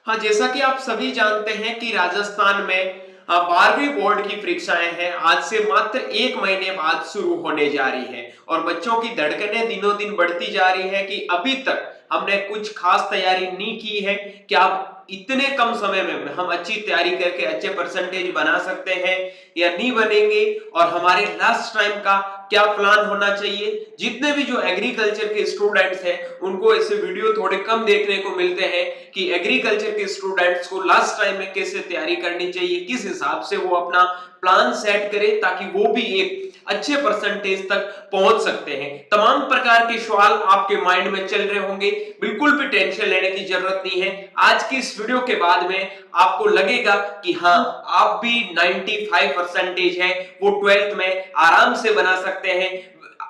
हाँ, जैसा कि आप सभी जानते हैं कि राजस्थान में 12वीं बोर्ड की परीक्षाएं हैं। आज से मात्र 1 महीने बाद शुरू होने जा रही है और बच्चों की धड़कनें दिनों दिन बढ़ती जा रही है कि अभी तक हमने कुछ खास तैयारी नहीं की है। क्या आप इतने कम समय में हम अच्छी तैयारी करके अच्छे परसेंटेज बना सकते हैं या नहीं बनेंगे, और हमारे लास्ट टाइम का क्या प्लान होना चाहिए। जितने भी जो एग्रीकल्चर के स्टूडेंट्स हैं उनको ऐसे वीडियो थोड़े कम देखने को मिलते हैं कि एग्रीकल्चर के स्टूडेंट्स को लास्ट टाइम में कैसे तैयारी करनी चाहिए, किस हिसाब से वो अपना प्लान सेट करें ताकि वो भी एक अच्छे परसेंटेज तक पहुंच सकते हैं। तमाम प्रकार के सवाल आपके माइंड में चल रहे होंगे, बिल्कुल भी टेंशन लेने की जरूरत नहीं है। आज की इस वीडियो के बाद में आपको लगेगा कि हाँ, आप भी 95 परसेंटेज है वो 12th में आराम से बना सकते हैं।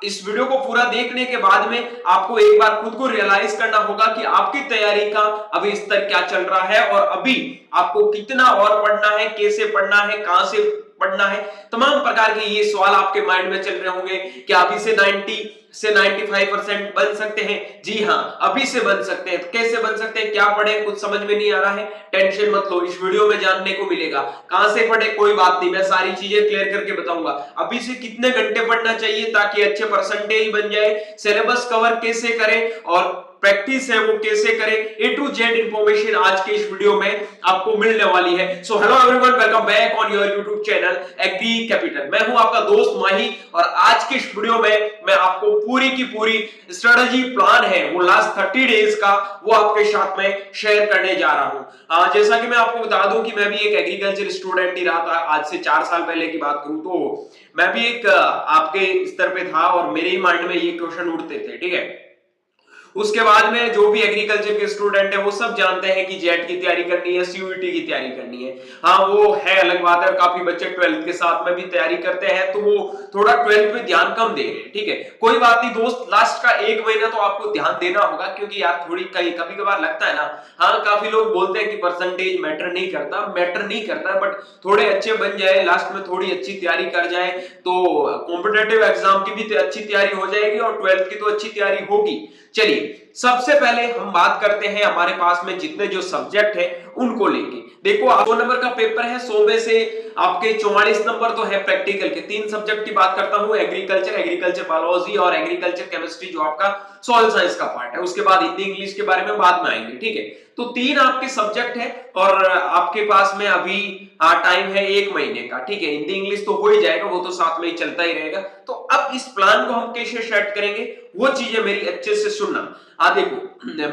इस वीडियो को पूरा देखने के बाद में आपको एक बार खुद को रियलाइज करना होगा कि आपकी तैयारी का अभी स्तर क्या चल रहा है और अभी आपको कितना और पढ़ना है, कैसे पढ़ना है, कहां से पढ़ना है। तमाम प्रकार के ये सवाल आपके माइंड में चल रहे होंगे कि अभी से 90 से 95% बन सकते हैं। जी हाँ, अभी से बन सकते हैं। तो कैसे बन सकते हैं, क्या पढ़े, कुछ समझ में नहीं आ रहा है, टेंशन मत लो, इस वीडियो में जानने को मिलेगा। कहां से पढ़े कोई बात नहीं, मैं सारी चीजें क्लियर करके बताऊंगा। अभी से कितने घंटे पढ़ना चाहिए ताकि अच्छे परसेंटेज बन जाए, सिलेबस कवर कैसे करें और प्रैक्टिस है वो कैसे करें, ए टू जेड इंफॉर्मेशन आज के इस वीडियो में आपको मिलने वाली है। So hello everyone, welcome back on your YouTube channel agri capital. मैं हूं आपका दोस्त माही और आज के इस वीडियो में मैं आपको पूरी की पूरी स्ट्रेटजी प्लान है वो लास्ट 30 डेज का वो आपके साथ में शेयर करने जा रहा हूं। जैसा कि मैं आपको बता दूं कि मैं भी एक एग्रीकल्चर स्टूडेंट ही रहा था। आज से 4 साल पहले की बात करूं तो मैं भी एक आपके स्तर पे था और मेरे ही माइंड में ये क्वेश्चन उठते थे, ठीक है। उसके बाद में जो भी एग्रीकल्चर के स्टूडेंट है वो सब जानते हैं कि जेट की तैयारी करनी है, सीयूईटी की तैयारी करनी है। हाँ, वो है अलग बात है, काफी बच्चे 12th के साथ में भी तैयारी करते हैं तो वो थोड़ा 12th पे ध्यान कम दे रहे हैं, ठीक है। कोई बात नहीं दोस्त, लास्ट का 1 महीना तो आपको ध्यान देना होगा क्योंकि यार थोड़ी कहीं कभी कभार लगता है ना, हाँ काफी लोग बोलते हैं कि परसेंटेज मैटर नहीं करता, बट थोड़े अच्छे बन जाए, लास्ट में थोड़ी अच्छी तैयारी कर जाए तो कॉम्पिटेटिव एग्जाम की भी अच्छी तैयारी हो जाएगी और 12th की तो अच्छी तैयारी होगी। चलिए, सबसे पहले हम बात करते हैं हमारे पास में जितने जो सब्जेक्ट है उनको लेके। देखो, 100 नंबर का पेपर है, 100 में से आपके 44 नंबर तो है प्रैक्टिकल के। 3 सब्जेक्ट की बात करता हूं, एग्रीकल्चर बायोलॉजी और एग्रीकल्चर केमिस्ट्री जो आपका सॉइल साइंस का पार्ट है। उसके बाद हिंदी इंग्लिश के बारे में बाद में आएंगे, ठीक है। तो 3 आपके सब्जेक्ट है और आपके पास में अभी टाइम है 1 महीने का, ठीक है। हिंदी इंग्लिश तो हो ही जाएगा, वो तो साथ में ही चलता ही रहेगा। तो अब इस प्लान को हम कैसे सेट करेंगे वो चीजें मेरी अच्छे से सुनना। देखो,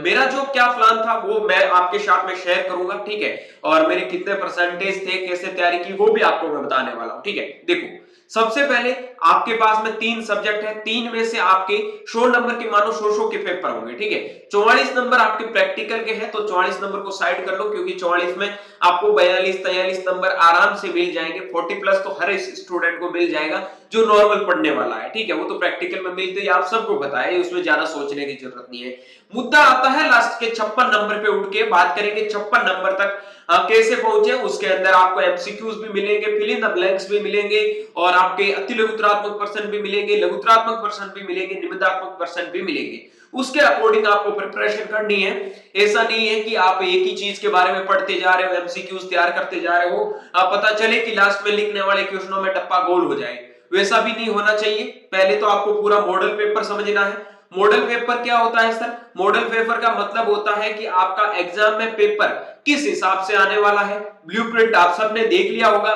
मेरा जो क्या प्लान था वो मैं आपके साथ में शेयर करूंगा, ठीक है। और मेरे कितने परसेंटेज थे, कैसे तैयारी की, वो भी आपको मैं बताने वाला हूं, ठीक है। देखो, सबसे पहले आपके पास में 3 सब्जेक्ट है, 3 में से आपके 100 नंबर के मानो 100 के पेपर होंगे, ठीक है। 44 नंबर आपके प्रैक्टिकल के हैं तो 44 नंबर को साइड कर लो क्योंकि 44 में आपको 42-43 नंबर आराम से मिल जाएंगे। 40 प्लस तो हर स्टूडेंट को मिल जाएगा जो नॉर्मल पढ़ने वाला है, ठीक है। वो तो प्रैक्टिकल में मिलते ही आप सबको पता है, उसमें ज्यादा सोचने की जरूरत नहीं है। मुद्दा आता है लास्ट के 56 नंबर पे उठ के बात करेंगे। 56 नंबर तक कैसे पहुंचे, उसके अंदर आपको एमसीक्यूज भी मिलेंगे, फिल इन द ब्लैंक्स भी मिलेंगे और आपके अति लघुत्तरात्मक प्रश्न भी मिलेंगे, लघुत्तरात्मक प्रश्न भी मिलेंगे, निबंधात्मक प्रश्न भी मिलेंगे। उसके अकॉर्डिंग आपको प्रिपरेशन करनी है। ऐसा नहीं है कि आप एक ही चीज के बारे में पढ़ते जा रहे हो, एमसीक्यूज तैयार करते जा रहे हो, पता चले कि लास्ट में लिखने वाले क्वेश्चनों में टप्पा गोल हो जाए, वैसा भी नहीं होना चाहिए। पहले तो आपको पूरा मॉडल पेपर समझना है। मॉडल पेपर क्या होता है सर? मॉडल पेपर का मतलब होता है कि आपका एग्जाम में पेपर किस हिसाब से आने वाला है। ब्लूप्रिंट आप सबने देख लिया होगा,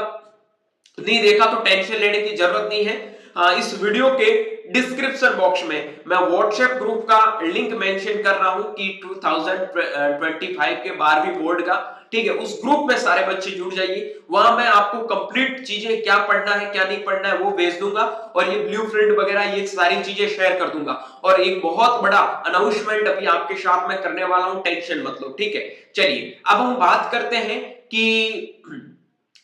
नहीं देखा तो टेंशन लेने की जरूरत नहीं है। इस वीडियो के डिस्क्रिप्शन बॉक्स में मैं व्हाट्सएप ग्रुप का लिंक मेंशन कर रहा हूं कि 2025 के 12वीं बोर्ड का, ठीक है। उस ग्रुप में सारे बच्चे जुड़ जाइए, वहां मैं आपको कंप्लीट चीजें क्या पढ़ना है क्या नहीं पढ़ना है वो भेज दूंगा और ये ब्लूप्रिंट वगैरह ये सारी चीजें शेयर कर दूंगा। और एक बहुत बड़ा अनाउंसमेंट अभी आपके साथ में करने वाला हूं, टेंशन मत लो, ठीक है। चलिए, अब हम बात करते हैं कि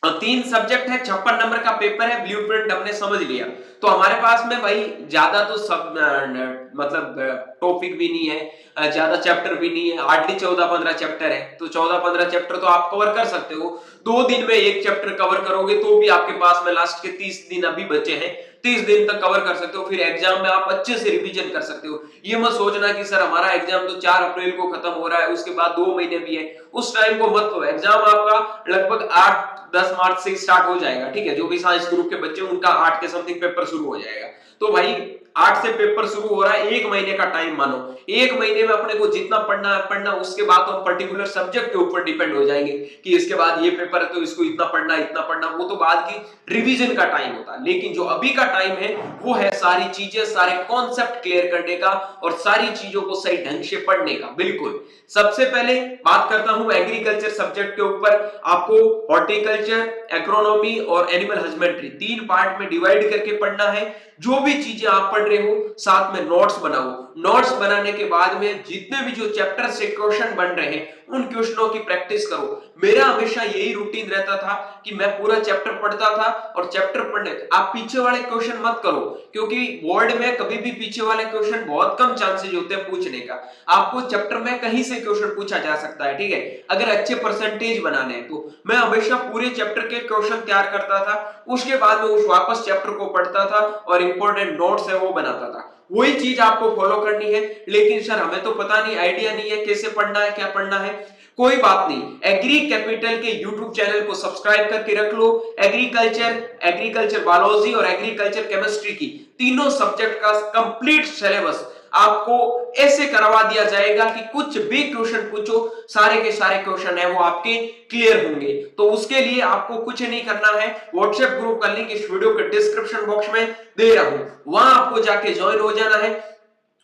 और 3 सब्जेक्ट है, 56 नंबर का पेपर है, ब्लूप्रिंट हमने समझ लिया। तो हमारे पास में भाई ज्यादा तो सब मतलब टॉपिक भी नहीं है, ज्यादा चैप्टर भी नहीं है, हार्डली 14-15 चैप्टर है। तो 14-15 चैप्टर तो आप कवर कर सकते हो। 2 दिन में एक चैप्टर कवर करोगे तो भी आपके पास में लास्ट के 30 दिन अभी बचे हैं, 30 दिन तक कवर कर सकते हो। फिर एग्जाम में आप अच्छे से रिवीजन कर सकते हो। ये मत सोचना कि सर हमारा एग्जाम तो 4 अप्रैल को खत्म हो रहा है, उसके बाद 2 महीने भी है, उस टाइम को मत लो। एग्जाम आपका लगभग 8-10 मार्च से स्टार्ट हो जाएगा, ठीक है। जो भी साइंस ग्रुप के बच्चे उनका 8 के समथिंग पेपर शुरू हो जाएगा। तो भाई 8 से पेपर शुरू हो रहा है, 1 महीने का टाइम मानो। 1 महीने में अपने को जितना पढ़ना है पढ़ना, उसके बाद तो पर्टिकुलर सब्जेक्ट के ऊपर डिपेंड हो जाएंगे कि इसके बाद ये पेपर है तो इसको इतना पढ़ना, वो तो बाद की रिवीजन का टाइम होता है। लेकिन जो अभी का टाइम है वो है सारी चीजें, सारे कॉन्सेप्ट क्लियर करने का और सारी चीजों को सही ढंग से पढ़ने का। बिल्कुल सबसे पहले बात करता हूं एग्रीकल्चर सब्जेक्ट के ऊपर। आपको हॉर्टिकल्चर, एग्रोनॉमी और एनिमल हस्बेंड्री 3 पार्ट में डिवाइड करके पढ़ना है। जो भी चीजें आप पढ़ रहे हो साथ में नोट्स बनाओ। नोट्स बनाने के बाद में जितने भी जो चैप्टर से क्वेश्चन बन रहे हैं उन क्वेश्चनों की प्रैक्टिस करो। मेरा हमेशा यही रूटीन रहता था कि मैं पूरा चैप्टर पढ़ता था और चैप्टर पढ़ने आप पीछे वाले क्वेश्चन मत करो, क्योंकि बोर्ड में कभी भी पीछे वाले क्वेश्चन बहुत कम चांसेस होते हैं पूछने का। आपको चैप्टर में कहीं से क्वेश्चन पूछा जा सकता है, ठीक है, अगर अच्छे परसेंटेज बनाने हैं तो। मैं हमेशा पूरे चैप्टर के क्वेश्चन तैयार करता था, उसके बाद में उस वापस चैप्टर को पढ़ता था और इंपॉर्टेंट नोट्स है वो बनाता था। वही चीज आपको फॉलो करनी है। लेकिन सर हमें तो पता नहीं, आइडिया नहीं है कैसे पढ़ना है, क्या पढ़ना है। कोई बात नहीं, एग्री कैपिटल के यूट्यूब चैनल को सब्सक्राइब करके रख लो। एग्रीकल्चर बायोलॉजी और एग्रीकल्चर केमिस्ट्री की तीनों सब्जेक्ट का कंप्लीट सिलेबस आपको ऐसे करवा दिया जाएगा कि कुछ भी क्वेश्चन पूछो, सारे के सारे क्वेश्चन है वो आपके क्लियर होंगे। तो उसके लिए आपको कुछ नहीं करना है, व्हाट्सएप ग्रुप का लिंक इस वीडियो के डिस्क्रिप्शन बॉक्स में दे रहा हूं, वहां आपको जाके ज्वाइन हो जाना है।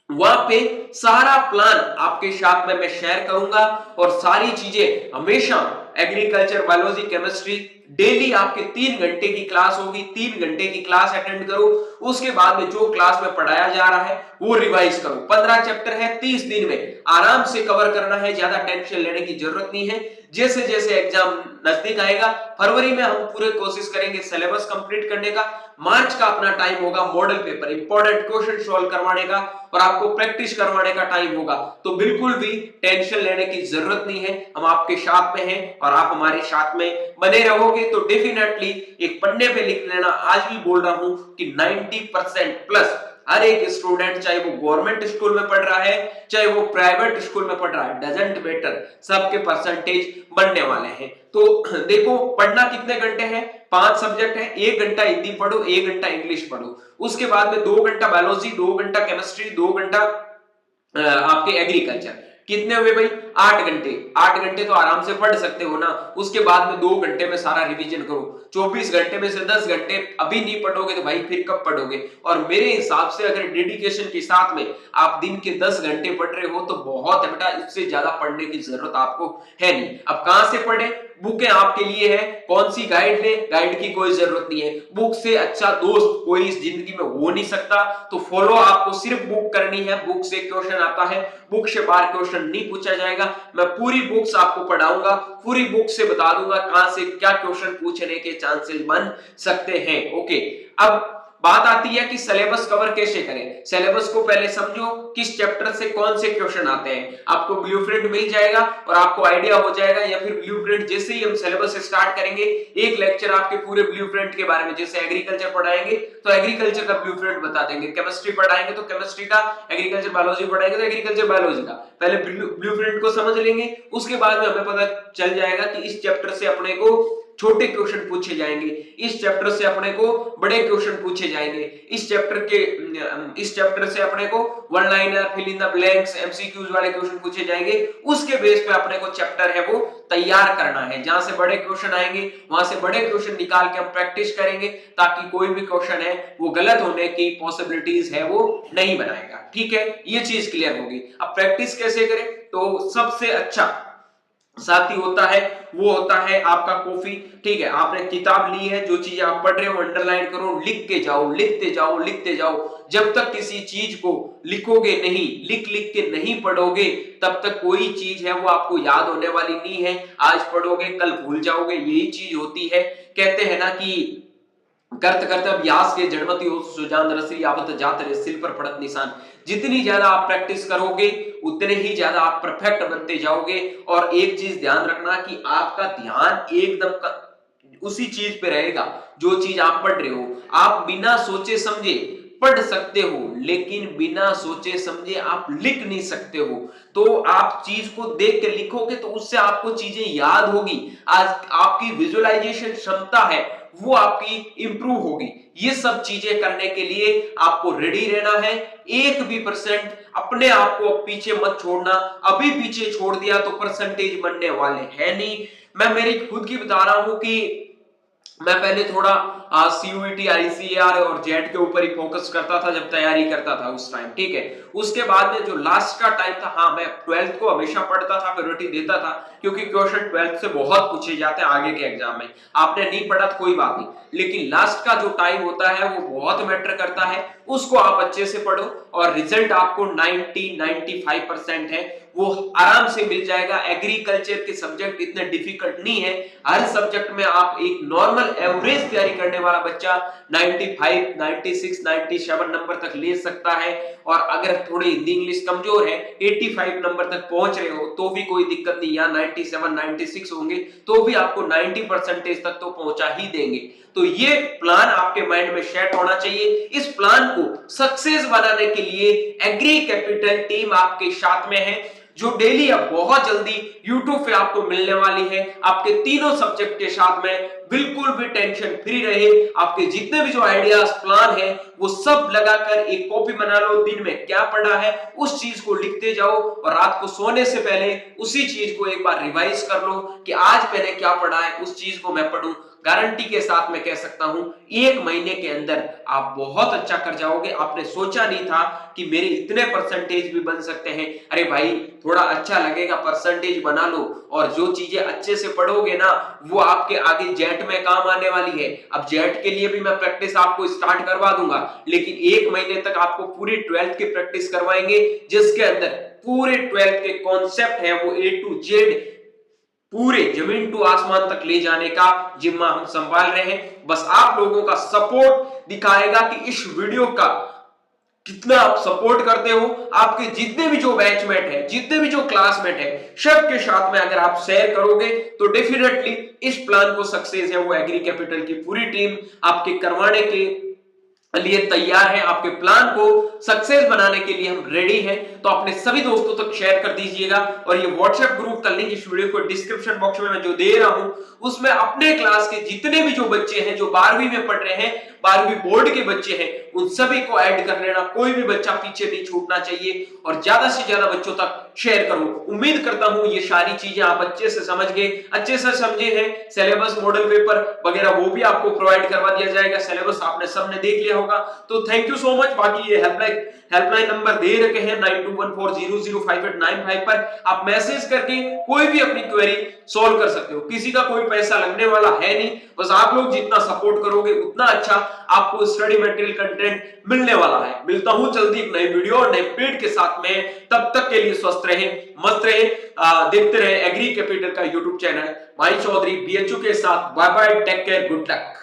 वहां पे सारा प्लान आपके साथ में मैं शेयर करूंगा और सारी चीजें हमेशा एग्रीकल्चर, बायोलॉजी, केमिस्ट्री डेली आपके 3 घंटे की क्लास होगी। 3 घंटे की क्लास अटेंड करो, उसके बाद में जो क्लास में पढ़ाया जा रहा है वो रिवाइज करो। 15 चैप्टर है, 30 दिन में आराम से कवर करना है, ज्यादा टेंशन लेने की जरूरत नहीं है। जैसे जैसे एग्जाम नजदीक आएगा, फरवरी में हम पूरे कोशिश करेंगे सिलेबस कंप्लीट करने का। मार्च का अपना टाइम होगा model paper, important question solve करवाने का और आपको प्रैक्टिस करवाने का टाइम होगा। तो बिल्कुल भी टेंशन लेने की जरूरत नहीं है, हम आपके साथ में हैं और आप हमारे साथ में बने रहोगे तो डेफिनेटली एक पन्ने पे लिख लेना। आज भी बोल रहा हूं कि 90% प्लस हर एक स्टूडेंट, चाहे वो गवर्नमेंट स्कूल में पढ़ रहा है चाहे वो प्राइवेट स्कूल में पढ़ रहा है, डजंट मैटर, सबके परसेंटेज बनने वाले हैं। तो देखो पढ़ना कितने घंटे हैं, 5 सब्जेक्ट है, 1 घंटा हिंदी पढ़ो, 1 घंटा इंग्लिश पढ़ो, उसके बाद में 2 घंटा बायोलॉजी, 2 घंटा केमिस्ट्री, 2 घंटा आपके एग्रीकल्चर। कितने हुए भाई, 8 घंटे। 8 घंटे तो आराम से पढ़ सकते हो ना। उसके बाद में 2 घंटे में सारा रिवीजन करो। 24 घंटे में से 10 घंटे अभी नहीं पढ़ोगे तो भाई फिर कब पढ़ोगे। और मेरे हिसाब से अगर डेडिकेशन के साथ में आप दिन के 10 घंटे पढ़ रहे हो तो बहुत है बेटा, इससे ज्यादा पढ़ने की जरूरत आपको है नहीं। अब कहां से पढ़े, बुकें आपके लिए है, कौन सी गाइड ले, गाइड की कोई जरूरत नहीं है। बुक से अच्छा दोस्त कोई इस जिंदगी में हो नहीं सकता। तो फॉलो आपको सिर्फ बुक करनी है, बुक से क्वेश्चन आता है, बुक से बाहर क्वेश्चन नहीं पूछा जाएगा। मैं पूरी बुक्स आपको पढ़ाऊंगा, पूरी बुक से बता दूंगा कहां से क्या क्वेश्चन पूछने के चांसेस बन सकते हैं। ओके, अब बात आती है कि सिलेबस कवर कैसे करें। सिलेबस को पहले समझो, किस चैप्टर से कौन से क्वेश्चन आते हैं। आपको ब्लूप्रिंट मिल जाएगा और आपको आइडिया हो जाएगा, या फिर ब्लूप्रिंट जैसे ही हम सिलेबस स्टार्ट करेंगे एक लेक्चर आपके पूरे ब्लूप्रिंट के बारे में, जैसे एग्रीकल्चर पढ़ाएंगे तो एग्रीकल्चर का ब्लूप्रिंट बता देंगे, केमिस्ट्री पढ़ाएंगे तो केमिस्ट्री का, एग्रीकल्चर बायोलॉजी पढ़ाएंगे तो एग्रीकल्चर बायोलॉजी का। पहले ब्लूप्रिंट को समझ लेंगे, उसके बाद में हमें पता चल जाएगा कि इस चैप्टर से अपने को छोटे क्वेश्चन पूछे जाएंगे, इस चैप्टर से अपने को बड़े क्वेश्चन पूछे जाएंगे, इस चैप्टर से अपने को one liner, fill in the blanks, MCQs वाले क्वेश्चन पूछे जाएंगे। उसके बेस पे अपने को चैप्टर है वो तैयार करना है। जहां से बड़े क्वेश्चन आएंगे वहां से बड़े क्वेश्चन निकाल के हम प्रैक्टिस करेंगे, ताकि कोई भी क्वेश्चन है वो गलत होने की पॉसिबिलिटीज है वो नहीं बनाएगा। ठीक है, ये चीज क्लियर होगी। अब प्रैक्टिस कैसे करें, तो सबसे अच्छा साथी होता है वो होता है आपका कॉपी। ठीक है, आपने किताब ली है, जो चीज आप पढ़ रहे हो अंडरलाइन करो, लिख के जाओ, लिखते जाओ, लिखते जाओ। जब तक किसी चीज को लिखोगे नहीं, लिख लिख के नहीं पढ़ोगे, तब तक कोई चीज है वो आपको याद होने वाली नहीं है। आज पढ़ोगे कल भूल जाओगे, यही चीज होती है। कहते हैं ना कि करते करते अभ्यास के जड़मति हो सुजान रसरी आवत जात रे सिल पर पड़त निशान। जितनी ज्यादा आप प्रैक्टिस करोगे उतने ही ज्यादा आप परफेक्ट बनते जाओगे। और एक चीज ध्यान रखना कि आपका ध्यान एकदम उसी चीज पे रहेगा जो चीज आप पढ़ रहे हो। आप बिना सोचे समझे पढ़ सकते हो लेकिन बिना सोचे समझे आप लिख नहीं सकते हो। तो आप चीज को देख के लिखोगे तो उससे आपको चीजें याद होगी। आज आपकी विजुअलाइजेशन क्षमता है वो आपकी इंप्रूव होगी। ये सब चीजें करने के लिए आपको रेडी रहना है। 1% अपने आप को पीछे मत छोड़ना। अभी पीछे छोड़ दिया तो परसेंटेज बनने वाले है नहीं। मैं मेरी खुद की बता रहा हूं कि मैं पहले थोड़ा सीयूईटी आईसीएआर और जेट के ऊपर ही फोकस करता था जब तैयारी करता था उस टाइम, ठीक है। उसके बाद में जो लास्ट का टाइम था, हाँ मैं 12th को हमेशा पढ़ता था, प्रायोरिटी देता था क्योंकि क्वेश्चन 12th से बहुत पूछे जाते हैं आगे के एग्जाम में। आपने नहीं पढ़ा तो कोई बात नहीं, लेकिन लास्ट का जो टाइम होता है वो बहुत मैटर करता है। उसको आप अच्छे से पढ़ो और रिजल्ट आपको 90-95% है वो आराम से मिल जाएगा। एग्रीकल्चर के सब्जेक्ट इतने डिफिकल्ट नहीं है। हर सब्जेक्ट में आप एक नॉर्मल एवरेज तैयारी करने वाला बच्चा 95, 96, 97 नंबर तक ले सकता है। और अगर थोड़ी हिंदी इंग्लिश कमजोर है 85 नंबर तक पहुंच रहे हो तो भी कोई दिक्कत नहीं, या 97, 96 होंगे तो भी आपको 90% तक तो पहुंचा ही देंगे। तो ये प्लान आपके माइंड में सेट होना चाहिए। इस प्लान को सक्सेस बनाने के लिए एग्री कैपिटल टीम आपके साथ में है जो डेली अब बहुत जल्दी YouTube पे आपको मिलने वाली है। आपके तीनों सब्जेक्ट के साथ में बिल्कुल भी टेंशन फ्री रहे। आपके जितने भी जो आइडियाज प्लान है वो सब लगाकर एक कॉपी बना लो। दिन में क्या पढ़ा है उस चीज को लिखते जाओ और रात को सोने से पहले उसी चीज को एक बार रिवाइज कर लो कि आज मैंने क्या पढ़ा है उस चीज को मैं पढ़ूं। गारंटी के साथ मैं कह सकता हूं 1 महीने के अंदर आप बहुत अच्छा कर जाओगे। आपने सोचा नहीं था कि मेरे इतने परसेंटेज भी बन सकते हैं। अरे भाई थोड़ा अच्छा लगेगा, परसेंटेज बना लो और जो चीजें अच्छे से पढ़ोगे ना वो आपके आगे जेट में काम आने वाली है। अब जेट के लिए भी मैं प्रैक्टिस आपको स्टार्ट करवा दूंगा, लेकिन 1 महीने तक आपको पूरी 12th की प्रैक्टिस करवाएंगे जिसके अंदर पूरे 12th के कॉन्सेप्ट है वो A to Z पूरे जमीन टू आसमान तक ले जाने का जिम्मा हम संभाल रहे हैं। बस आप लोगों का सपोर्ट दिखाएगा कि इस वीडियो का कितना आप सपोर्ट करते हो। आपके जितने भी जो बैचमेट है, जितने भी जो क्लासमेट है, सबके साथ में अगर आप शेयर करोगे तो डेफिनेटली इस प्लान को सक्सेस है वो एग्री कैपिटल की पूरी टीम आपके करवाने के लिए तैयार है। आपके प्लान को सक्सेस बनाने के लिए हम रेडी हैं। तो अपने सभी दोस्तों तक शेयर कर दीजिएगा। और ये व्हाट्सएप ग्रुप का लिंक इस वीडियो को डिस्क्रिप्शन बॉक्स में मैं जो दे रहा हूं उसमें अपने क्लास के जितने भी जो बच्चे हैं जो 12वीं में पढ़ रहे हैं, 12वीं बोर्ड के बच्चे हैं, उन सभी को ऐड कर लेना। कोई भी बच्चा पीछे नहीं छूटना चाहिए और ज्यादा से ज्यादा बच्चों तक शेयर करो। उम्मीद करता हूं ये सारी चीजें आप अच्छे से समझ गए, अच्छे से समझे हैं। सिलेबस, मॉडल पेपर वगैरह वो भी आपको प्रोवाइड करवा दिया जाएगा। सिलेबस आपने सबने देख लिया होगा। तो थैंक यू सो मच। बाकी ये हेल्पलाइन नंबर दे रखे हैं 9214005895 पर आप मैसेज करके कोई भी अपनी क्वेरी सॉल्व कर सकते हो। किसी का कोई पैसा लगने वाला है नहीं, बस आप लोग जितना सपोर्ट करोगे उतना अच्छा आपको स्टडी मटेरियल कंटेंट मिलने वाला है। मिलता हूं जल्दी एक नई वीडियो और नए अपडेट के साथ में। तब तक के लिए स्वस्थ रहे, मस्त रहे, देखते रहे एग्री कैपिटल का यूट्यूब चैनल। भाई चौधरी BHU के साथ। Bye bye, take care, good luck.